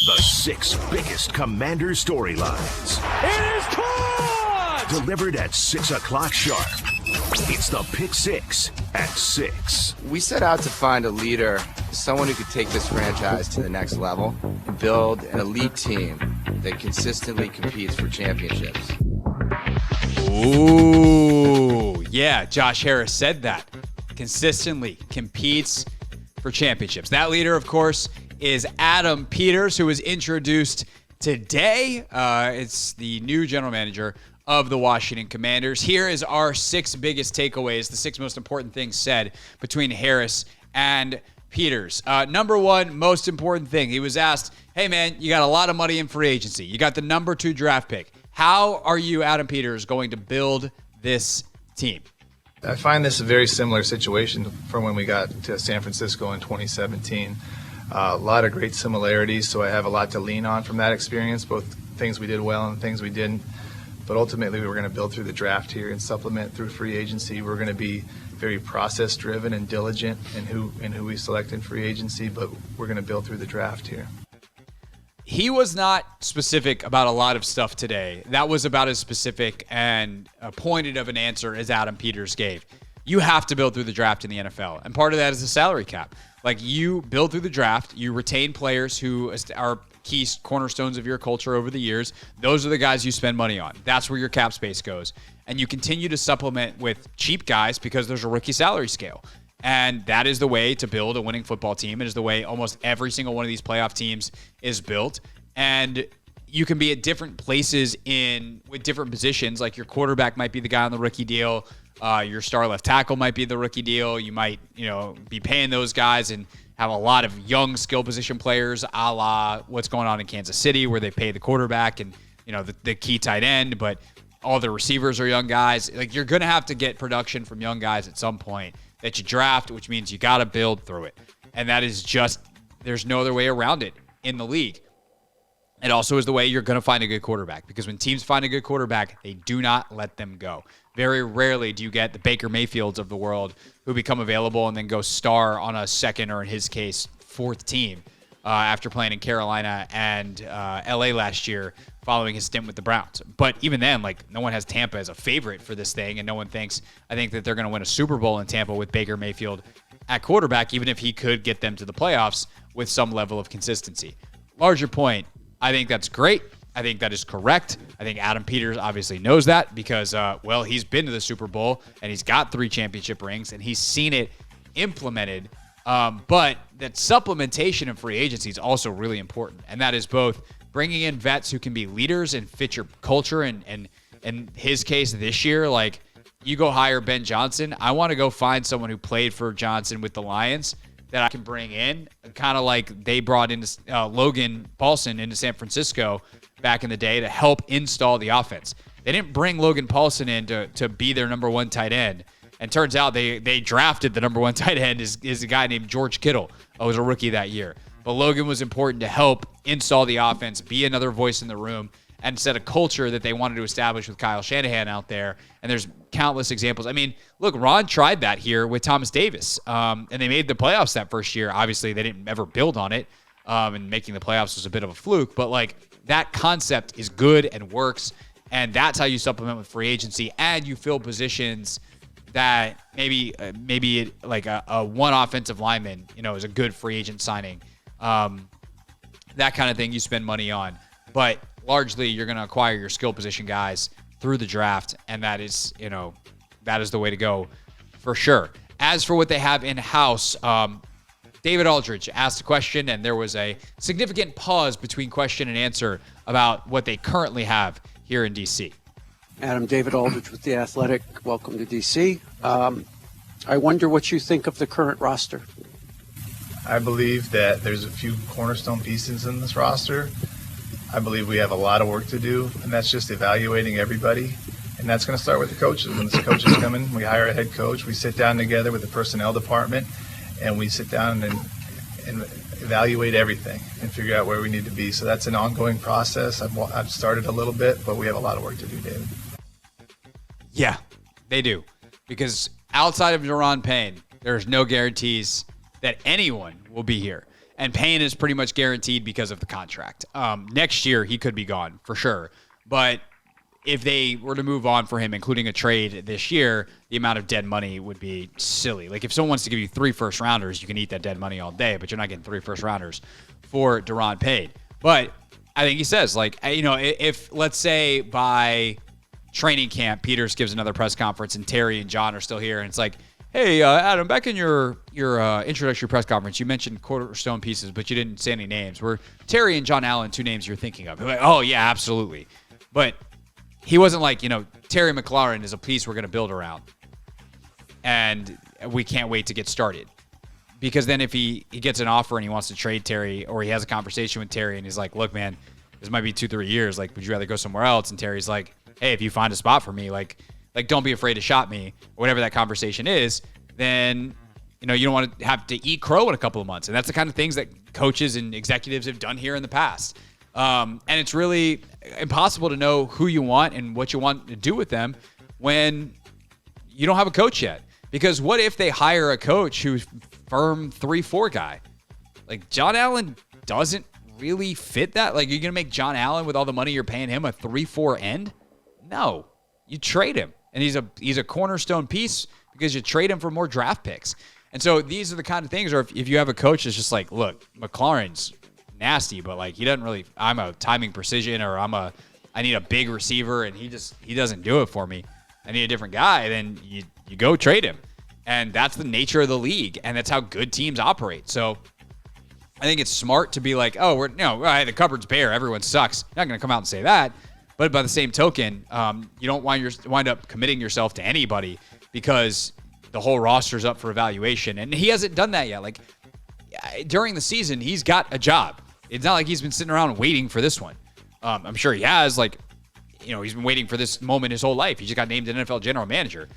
The 6 biggest Commander storylines. It is caught! Delivered at 6 o'clock sharp. It's the Pick 6 at 6. We set out to find a leader, someone who could take this franchise to the next level and build an elite team that consistently competes for championships. Ooh, yeah, Josh Harris said that. Consistently competes for championships. That leader, of course, is Adam Peters, who was introduced today. It's the new general manager of the Washington Commanders. Here is our 6 biggest takeaways, the 6 most important things said between Harris and Peters. Number 1, most important thing. He was asked, hey, man, you got a lot of money in free agency. You got the number 2 draft pick. How are you, Adam Peters, going to build this team? I find this a very similar situation from when we got to San Francisco in 2017. A lot of great similarities, so I have a lot to lean on from that experience, both things we did well and things we didn't. But ultimately, we were going to build through the draft here and supplement through free agency. We're going to be very process-driven and diligent in who we select in free agency, but we're going to build through the draft here. He was not specific about a lot of stuff today. That was about as specific and pointed of an answer as Adam Peters gave. You have to build through the draft in the NFL, and part of that is the salary cap. Like, you build through the draft, you retain players who are key cornerstones of your culture over the years. Those are the guys you spend money on. That's where your cap space goes. And you continue to supplement with cheap guys because there's a rookie salary scale. And that is the way to build a winning football team. It is the way almost every single one of these playoff teams is built. And you can be at different places with different positions. Like, your quarterback might be the guy on the rookie deal. Your star left tackle might be the rookie deal. You might, be paying those guys and have a lot of young skill position players, a la what's going on in Kansas City, where they pay the quarterback and, the key tight end, but all the receivers are young guys. Like, you're going to have to get production from young guys at some point that you draft, which means you got to build through it. And that is just, there's no other way around it in the league. It also is the way you're going to find a good quarterback, because when teams find a good quarterback, they do not let them go. Very rarely do you get the Baker Mayfields of the world who become available and then go star on a second, or in his case, 4th team after playing in Carolina and LA last year following his stint with the Browns. But even then, no one has Tampa as a favorite for this thing, and no one I think that they're going to win a Super Bowl in Tampa with Baker Mayfield at quarterback, even if he could get them to the playoffs with some level of consistency. Larger point, I think that's great. I think that is correct. I think Adam Peters obviously knows that because, he's been to the Super Bowl and he's got 3 championship rings and he's seen it implemented. But that supplementation in free agency is also really important. And that is both bringing in vets who can be leaders and fit your culture. And in his case this year, you go hire Ben Johnson. I want to go find someone who played for Johnson with the Lions that I can bring in, kind of like they brought in Logan Paulson into San Francisco back in the day to help install the offense. They didn't bring Logan Paulson in to be their number 1 tight end. And turns out they drafted the number 1 tight end is a guy named George Kittle, who was a rookie that year. But Logan was important to help install the offense, be another voice in the room, and set a culture that they wanted to establish with Kyle Shanahan out there. And there's countless examples. I mean, look, Ron tried that here with Thomas Davis, and they made the playoffs that first year. Obviously, they didn't ever build on it, and making the playoffs was a bit of a fluke. But, that concept is good and works, and that's how you supplement with free agency, and you fill positions that maybe a one offensive lineman, is a good free agent signing. That kind of thing you spend money on. But largely, you're going to acquire your skill position guys through the draft, and that is the way to go for sure. As for what they have in-house, David Aldridge asked a question, and there was a significant pause between question and answer about what they currently have here in D.C. Adam, David Aldridge with The Athletic. Welcome to D.C. I wonder what you think of the current roster. I believe that there's a few cornerstone pieces in this roster. I believe we have a lot of work to do, and that's just evaluating everybody. And that's going to start with the coaches. When the coaches come in, we hire a head coach. We sit down together with the personnel department, and we sit down and evaluate everything and figure out where we need to be. So that's an ongoing process. I've started a little bit, but we have a lot of work to do, David. Yeah, they do. Because outside of Deron Payne, there's no guarantees that anyone will be here. And Payne is pretty much guaranteed because of the contract. Next year, he could be gone for sure. But if they were to move on for him, including a trade this year, the amount of dead money would be silly. Like, if someone wants to give you 3 first-rounders, you can eat that dead money all day, but you're not getting 3 first-rounders for Daron Payne. But I think he says, like, if let's say by training camp, Peters gives another press conference and Terry and John are still here, and it's like, hey, Adam, back in your introductory press conference, you mentioned cornerstone pieces, but you didn't say any names. Were Terry and John Allen 2 names you're thinking of? Like, oh, yeah, absolutely. But he wasn't like, Terry McLaurin is a piece we're going to build around, and we can't wait to get started. Because then if he gets an offer and he wants to trade Terry, or he has a conversation with Terry and he's like, look, man, this might be 2-3 years. Like, would you rather go somewhere else? And Terry's like, hey, if you find a spot for me, like don't be afraid to shop me, or whatever that conversation is, then, you don't want to have to eat crow in a couple of months. And that's the kind of things that coaches and executives have done here in the past. And it's really impossible to know who you want and what you want to do with them when you don't have a coach yet. Because what if they hire a coach who's firm 3-4 guy? Like, John Allen doesn't really fit that. Like, you're going to make John Allen, with all the money you're paying him, a 3-4 end? No. You trade him. And he's a cornerstone piece because you trade him for more draft picks. And so these are the kind of things, or if you have a coach that's just like, look, McLaurin's nasty, but like, he doesn't really, I'm a timing precision, or I need a big receiver, and he doesn't do it for me. I need a different guy. Then you go trade him. And that's the nature of the league, and that's how good teams operate. So I think it's smart to be like, oh, the cupboard's bare, everyone sucks. You're not going to come out and say that. But by the same token, you don't wind up committing yourself to anybody, because the whole roster's up for evaluation. And he hasn't done that yet. Like, during the season, he's got a job. It's not like he's been sitting around waiting for this one. I'm sure he has. Like, he's been waiting for this moment his whole life. He just got named an NFL general manager.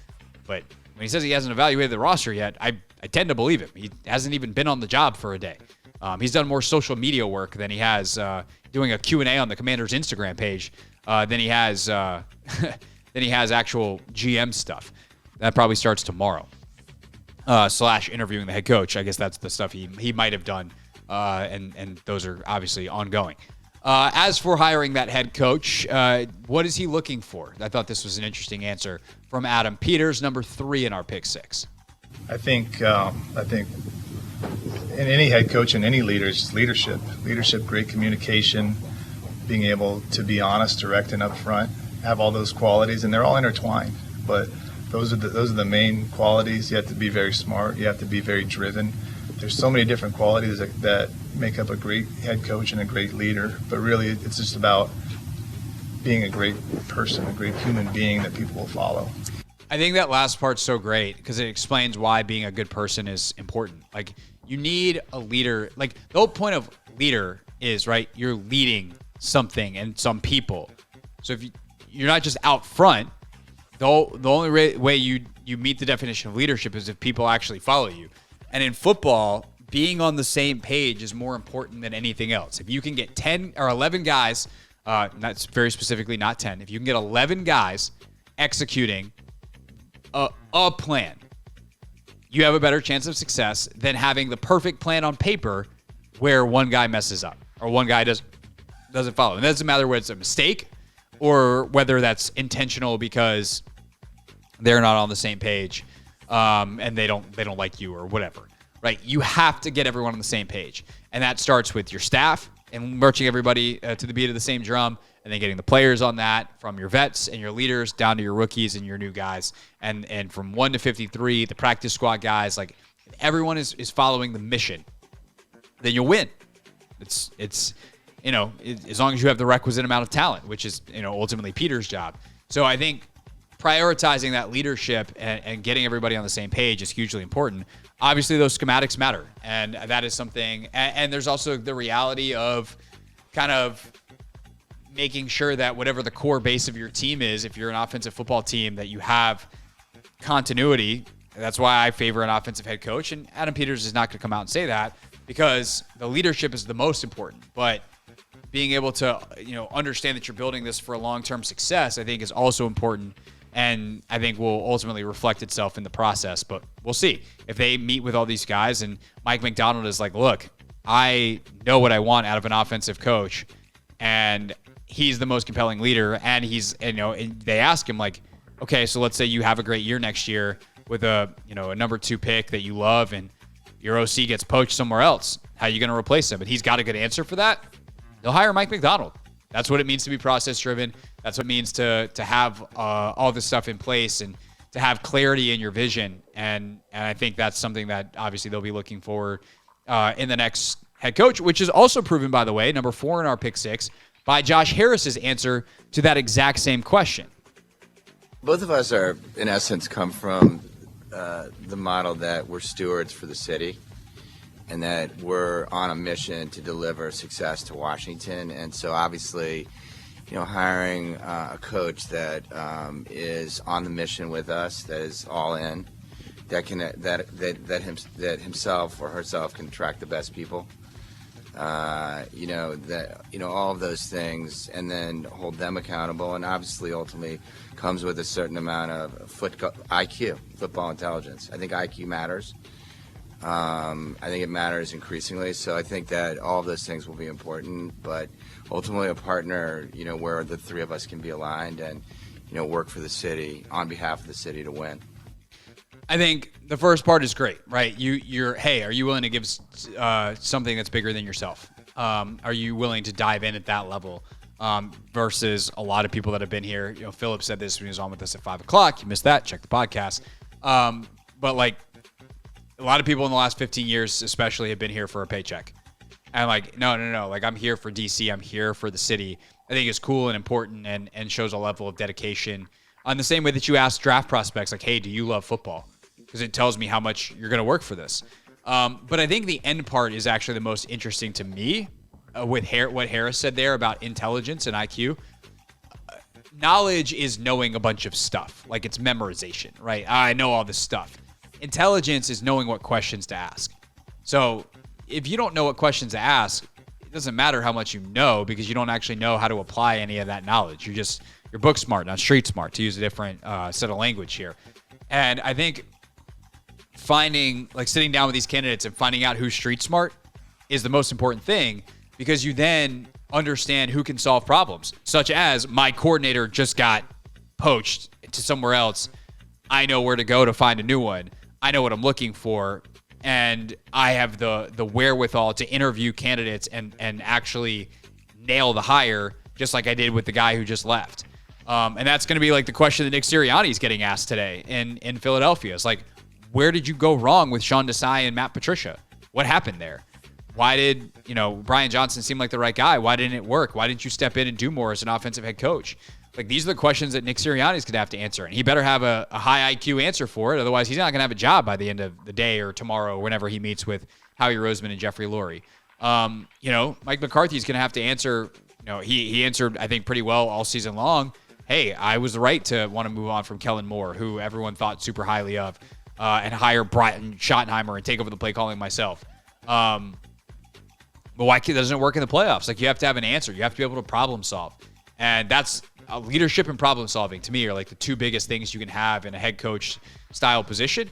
But when he says he hasn't evaluated the roster yet, I tend to believe him. He hasn't even been on the job for a day. He's done more social media work than he has doing a Q&A on the Commander's Instagram page than he has actual GM stuff. That probably starts tomorrow. / interviewing the head coach. I guess that's the stuff he might have done, and those are obviously ongoing. As for hiring that head coach, what is he looking for? I thought this was an interesting answer from Adam Peters, number 3 in our pick 6. I think in any head coach and any leader, it's just leadership. Leadership, great communication, being able to be honest, direct, and upfront, have all those qualities, and they're all intertwined. But those are the main qualities. You have to be very smart. You have to be very driven. There's so many different qualities that make up a great head coach and a great leader. But really, it's just about being a great person, a great human being that people will follow. I think that last part's so great because it explains why being a good person is important. Like, you need a leader. Like, the whole point of leader is, right, you're leading something and some people. So if you're not just out front, the only way you meet the definition of leadership is if people actually follow you. And in football, being on the same page is more important than anything else. If you can get 10 or 11 guys, that's very specifically not 10, if you can get 11 guys executing a plan, you have a better chance of success than having the perfect plan on paper where one guy messes up or one guy doesn't follow. And it doesn't matter whether it's a mistake or whether that's intentional because they're not on the same page and they don't like you or whatever, right? You have to get everyone on the same page. And that starts with your staff and marching everybody to the beat of the same drum, and then getting the players on that, from your vets and your leaders down to your rookies and your new guys. And from 1 to 53, the practice squad guys, like, if everyone is following the mission, then you'll win. It's as long as you have the requisite amount of talent, which is, ultimately Peter's job. So I think prioritizing that leadership and getting everybody on the same page is hugely important. Obviously, those schematics matter, and that is something. And there's also the reality of kind of making sure that whatever the core base of your team is, if you're an offensive football team, that you have continuity. That's why I favor an offensive head coach, and Adam Peters is not going to come out and say that because the leadership is the most important. But being able to, understand that you're building this for a long-term success, I think is also important, and I think will ultimately reflect itself in the process. But we'll see if they meet with all these guys and Mike McDonald is like, look, I know what I want out of an offensive coach, and he's the most compelling leader. And and they ask him like, okay, so let's say you have a great year next year with a number 2 pick that you love, and your OC gets poached somewhere else. How are you going to replace him? And he's got a good answer for that. They'll hire Mike McDonald. That's what it means to be process driven. That's what it means to have all this stuff in place and to have clarity in your vision. And I think that's something that obviously they'll be looking for in the next head coach, which is also proven, by the way, number 4 in our pick 6, by Josh Harris's answer to that exact same question. Both of us are, in essence, come from the model that we're stewards for the city and that we're on a mission to deliver success to Washington. And so obviously, hiring a coach that is on the mission with us, that is all in, that himself or herself can attract the best people, all of those things, and then hold them accountable, and obviously ultimately comes with a certain amount of IQ, football intelligence. I think IQ matters. I think it matters increasingly. So I think that all of those things will be important, but ultimately a partner, where the 3 of us can be aligned and, work for the city on behalf of the city to win. I think the first part is great, right? Hey, are you willing to give something that's bigger than yourself? Are you willing to dive in at that level? Versus a lot of people that have been here. Philip said this when he was on with us at 5:00. You missed that. Check the podcast. But like a lot of people in the last 15 years, especially, have been here for a paycheck. And like, no. Like, I'm here for DC. I'm here for the city. I think it's cool and important and shows a level of dedication. On the same way that you ask draft prospects, like, hey, do you love football? Because it tells me how much you're going to work for this. But I think the end part is actually the most interesting to me with what Harris said there about intelligence and IQ. Knowledge is knowing a bunch of stuff. Like, it's memorization, right? I know all this stuff. Intelligence is knowing what questions to ask. So if you don't know what questions to ask, it doesn't matter how much you know because you don't actually know how to apply any of that knowledge. You're book smart, not street smart, to use a different set of language here. And I think sitting down with these candidates and finding out who's street smart is the most important thing, because you then understand who can solve problems, such as my coordinator just got poached to somewhere else. I know where to go to find a new one. I know what I'm looking for, and I have the wherewithal to interview candidates and actually nail the hire, just like I did with the guy who just left. And that's going to be like the question that Nick Sirianni is getting asked today in Philadelphia. It's like, where did you go wrong with Sean Desai and Matt Patricia? What happened there? Why did, Brian Johnson seem like the right guy? Why didn't it work? Why didn't you step in and do more as an offensive head coach? Like, these are the questions that Nick Sirianni is going to have to answer, and he better have a high IQ answer for it. Otherwise, he's not going to have a job by the end of the day or tomorrow, whenever he meets with Howie Roseman and Jeffrey Lurie. Mike McCarthy is going to have to answer. He answered, I think, pretty well all season long. Hey, I was right to want to move on from Kellen Moore, who everyone thought super highly of, and hire Brian Schottenheimer and take over the play calling myself. But why doesn't it work in the playoffs? Like, you have to have an answer. You have to be able to problem solve. And that's leadership and problem solving, to me, are like the 2 biggest things you can have in a head coach style position,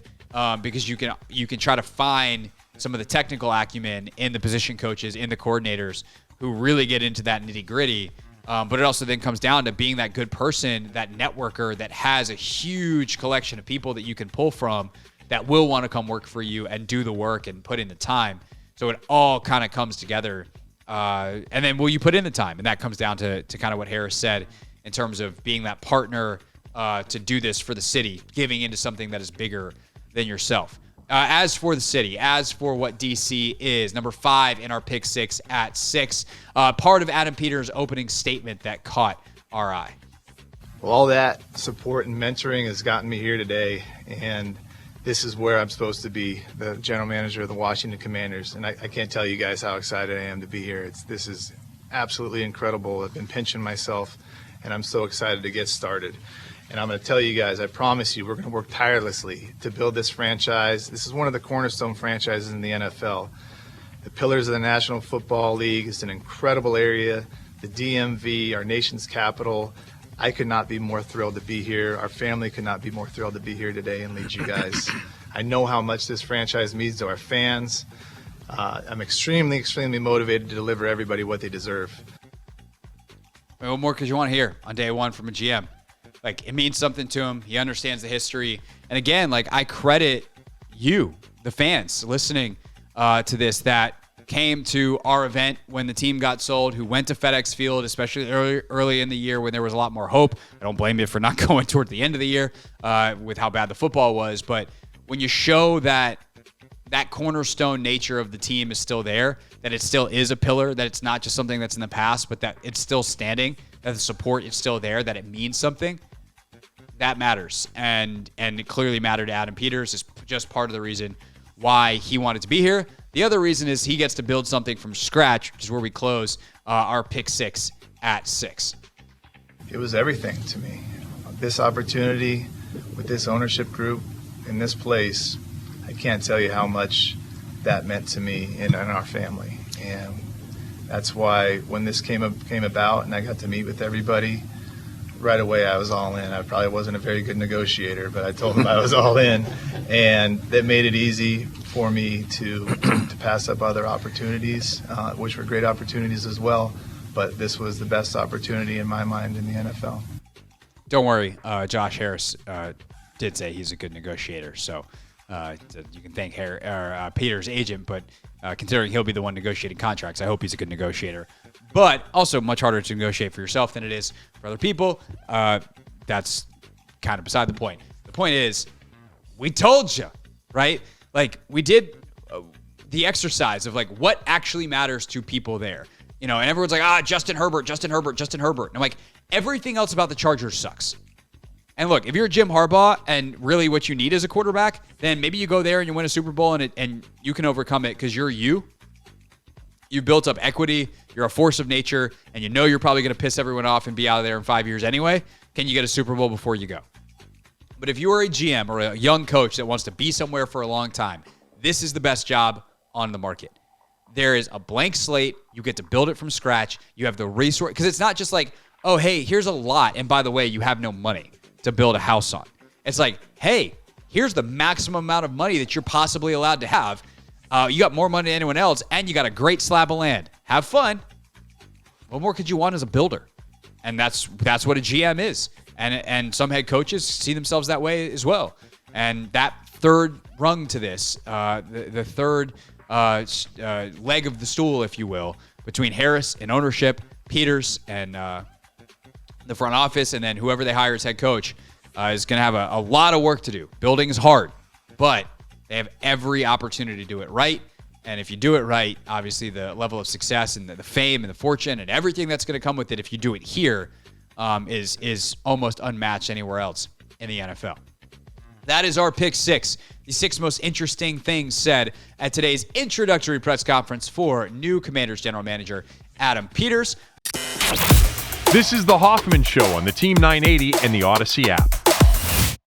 because you can try to find some of the technical acumen in the position coaches, in the coordinators who really get into that nitty gritty. But it also then comes down to being that good person, that networker that has a huge collection of people that you can pull from that will want to come work for you and do the work and put in the time. So it all kind of comes together. And then will you put in the time? And that comes down to kind of what Harris said in terms of being that partner to do this for the city, giving into something that is bigger than yourself. As for the city, as for what DC is, number 5 in our pick 6 at 6, part of Adam Peters' opening statement that caught our eye. Well, all that support and mentoring has gotten me here today, and this is where I'm supposed to be, the general manager of the Washington Commanders. And I can't tell you guys how excited I am to be here. This is absolutely incredible. I've been pinching myself, and I'm so excited to get started. And I'm going to tell you guys, I promise you, we're going to work tirelessly to build this franchise. This is one of the cornerstone franchises in the NFL. The pillars of the National Football League. It's an incredible area. The DMV, our nation's capital. I could not be more thrilled to be here. Our family could not be more thrilled to be here today and lead you guys. I know how much this franchise means to our fans, I'm extremely, extremely motivated to deliver everybody what they deserve. What more could you want to hear on day one from a GM? Like, it means something to him. He understands the history. And again, like, I credit you, the fans, listening to this, that came to our event when the team got sold, who went to FedEx Field, especially early in the year when there was a lot more hope. I don't blame you for not going toward the end of the year with how bad the football was. But when you show that cornerstone nature of the team is still there, that it still is a pillar, that it's not just something that's in the past, but that it's still standing, that the support is still there, that it means something, that matters. And it clearly mattered to Adam Peters. Is just part of the reason why he wanted to be here. The other reason is he gets to build something from scratch, which is where we close our pick 6 at 6. It was everything to me. This opportunity with this ownership group in this place, I can't tell you how much that meant to me and our family. And that's why when this came about and I got to meet with everybody, right away I was all in. I probably wasn't a very good negotiator, but I told them I was all in. And that made it easy for me to pass up other opportunities, which were great opportunities as well. But this was the best opportunity in my mind in the NFL. Don't worry, Josh Harris did say he's a good negotiator, so you can thank Peter's agent, but considering he'll be the one negotiating contracts, I hope he's a good negotiator. But also much harder to negotiate for yourself than it is for other people. That's kind of beside the point. The point is, we told you, right? Like, we did the exercise of, like, what actually matters to people there. You know, and everyone's like, Justin Herbert. And I'm like, everything else about the Chargers sucks. And look, if you're Jim Harbaugh and really what you need is a quarterback, then maybe you go there and you win a Super Bowl and you can overcome it because you're you. You've built up equity. You're a force of nature, and you know you're probably going to piss everyone off and be out of there in 5 years anyway. Can you get a Super Bowl before you go? But if you are a GM or a young coach that wants to be somewhere for a long time, this is the best job on the market. There is a blank slate. You get to build it from scratch. You have the resource, because it's not just like, oh, hey, here's a lot, and by the way, you have no money to build a house on. It's like, hey, here's the maximum amount of money that you're possibly allowed to have. You got more money than anyone else, and you got a great slab of land. Have fun. What more could you want as a builder? And that's what a GM is. And some head coaches see themselves that way as well. And that third rung to this, the third leg of the stool, if you will, between Harris and ownership, Peters and the front office, and then whoever they hire as head coach is going to have a lot of work to do. Building is hard, but they have every opportunity to do it right. And if you do it right, obviously the level of success and the fame and the fortune and everything that's going to come with it, if you do it here, is almost unmatched anywhere else in the NFL. That is our pick 6. The 6 most interesting things said at today's introductory press conference for new Commanders general manager Adam Peters. This is the Hoffman Show on the Team 980 and the Odyssey app.